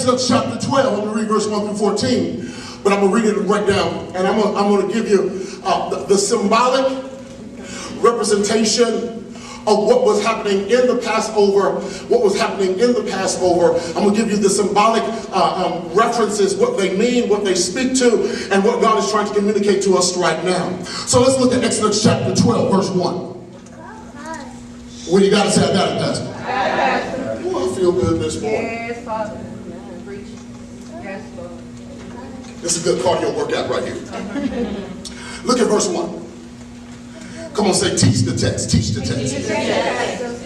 Exodus chapter 12. I'm going to read verse 1 through 14. But I'm going to read it right down. And I'm going to give you the symbolic representation of what was happening in the Passover, I'm going to give you the symbolic references, what they mean, what they speak to, and what God is trying to communicate to us right now. So let's look at Exodus chapter 12, verse 1. When you got to say, I got it, Pastor. Oh, I feel good this morning. Yes, Father. Yes, Lord. This is a good cardio workout right here. Look at verse 1. Come on, say, teach the text, teach the text.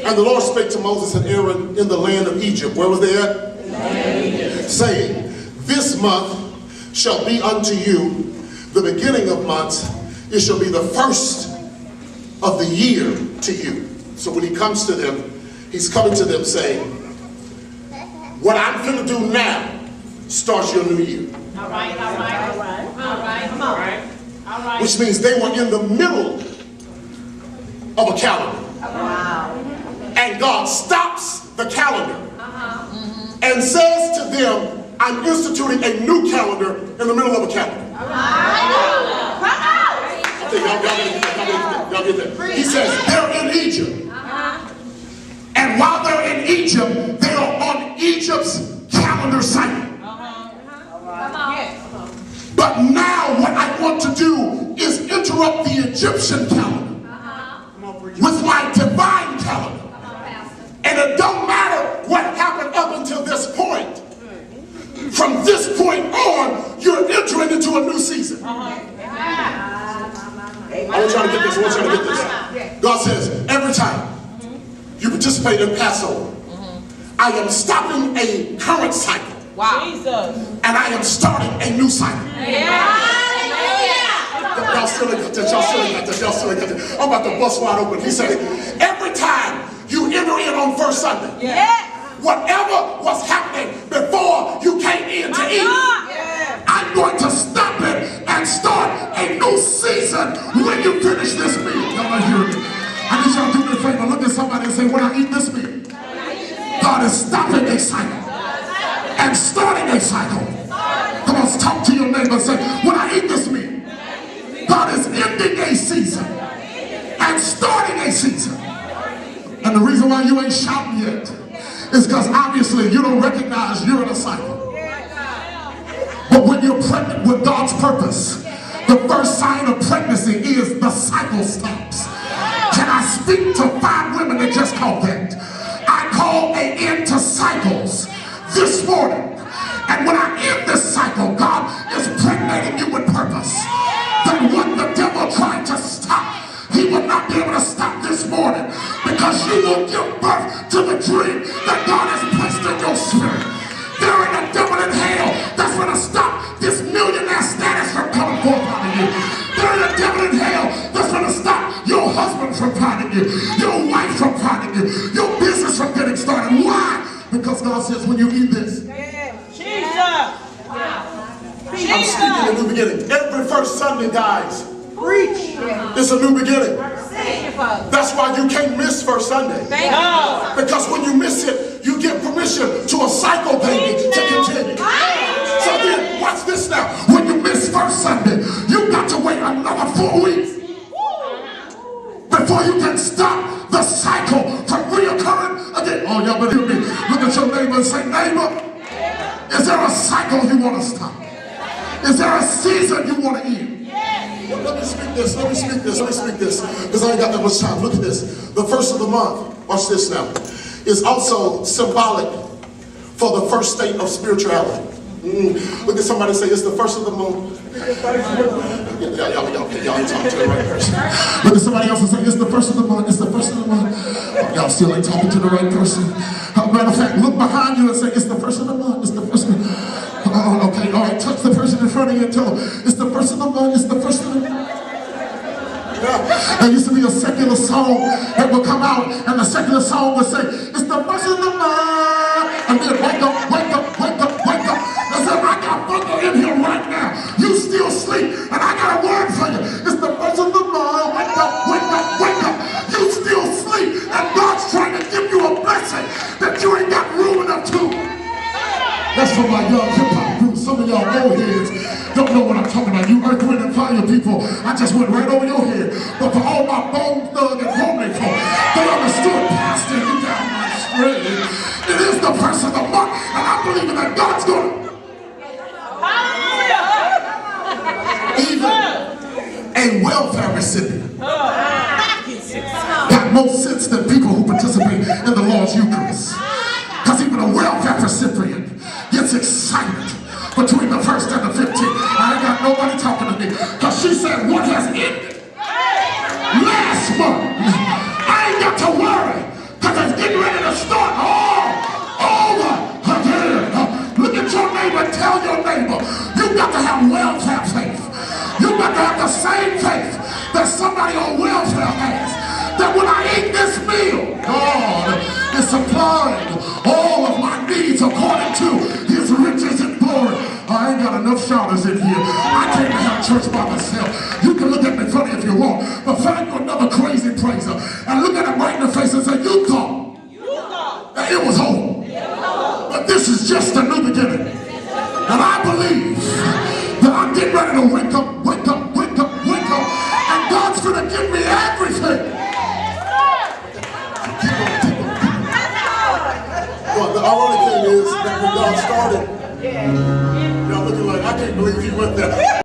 And the Lord spake to Moses and Aaron in the land of Egypt. Where was they at? Saying, this month shall be unto you the beginning of months. It shall be the first of the year to you. So when he comes to them, he's coming to them saying, what I'm going to do now starts your new year. All right. Come on. All right. Which means they were in the middle of a calendar. Wow. And God stops the calendar and says to them, I'm instituting a new calendar in the middle of a calendar. I think y'all get that. He says they're in Egypt. And while they're in Egypt, they are on Egypt's calendar cycle. But now what I want to do is interrupt the Egyptian calendar with my divine calendar. And it don't matter what happened up until this point. From this point on, you're entering into a new season. I want y'all to get this. God says, every time you participate in Passover, I am stopping a current cycle. Wow. Jesus. And I am starting a new cycle. Y'all still ain't got that. I'm about to bust wide open. He said, every time you enter in on first Sunday, whatever was happening before you came in to eat, I'm going to stop it and start a new season when you finish this meal. Y'all are hearing me? I need y'all to do me a favor. Look at somebody and say, when I eat this meal, God is stopping a cycle and starting a cycle. Come on, talk to your neighbor and say, when I eat this meal, God is ending a season and starting a season. And the reason why you ain't shouting yet is because obviously you don't recognize you're in a cycle. But when you're pregnant with God's purpose, the first sign of pregnancy is the cycle stops. Can I speak to 5 women that just called that? I call an end to cycles this morning. And when I end this cycle, God is pregnating you with purpose. That what the devil tried to stop, he will not be able to stop this morning, because you will give birth to the dream that God has placed in your spirit. There ain't a devil in hell that's going to stop this millionaire status from coming forth out of you. There ain't a devil in hell that's going to stop your husband from finding you, your wife from finding you, your business from getting started. Why? Because God says when you eat this, I'm speaking a new beginning. Every first Sunday, guys, preach. It's a new beginning. That's why you can't miss first Sunday. Because when you miss it, you give permission to a cycle, baby, to continue. So then, watch this now. When you miss first Sunday, you got to wait another 4 weeks before you can stop the cycle from reoccurring again. Oh, y'all better hear me. Look at your neighbor and say, neighbor, is there a cycle you want to stop? Is there a season you want to end? Let me speak this, because I ain't got that much time. Look at this. The first of the month, watch this now, is also symbolic for the first state of spirituality. Look at somebody say, it's the first of the month. Y'all ain't talking to the right person. Look at somebody else and say, it's the first of the month, it's the first of the month. Oh, y'all still ain't talking to the right person. Matter of fact, look behind you and say, it's the first of the month, it's the first of the month. Oh, okay, all right, touch the person in front of you and tell them, it's the first of the month, it's the first of the month. There used to be a secular song that would come out, and the secular song would say, it's the first of the month. And then wake up. Listen, I got thunder in here right now. You still sleep, and I got a word for you. It's the first of the month. Wake up. You still sleep, and God's trying to give you a blessing that you ain't got room enough to. That's for my young hip-hop group. Some of y'all old heads don't know what I'm talking about. You Earth, Wind, and Fire people, I just went right over your head. But for all my bone thug and homely folk, they understood Pastor, you down my street. It is the person of the month, and I believe that God's going to. Even a welfare recipient got more sense than people who participate in the Lord's Eucharist. Because even a welfare recipient gets excited between the 1st and the 15th. I ain't got nobody talking to me. Because she said, what has ended last month, I ain't got to worry. Because it's getting ready to start all over again. Look at your neighbor and tell your neighbor, you got to have welfare faith. You got to have the same faith that somebody on welfare has. That when I eat this meal, God is supplying all of my needs according to his riches and glory. I ain't got enough shouters in here. I came to have church by myself. You can look at me funny if you want, but find you another crazy praiser and look at him right in the face and say, you thought that it was over. But this is just a new beginning. And I believe that I'm getting ready to wake up, and God's going to give me everything. Well, the ironic thing is that when God started, y'all looking like, I can't believe he went there.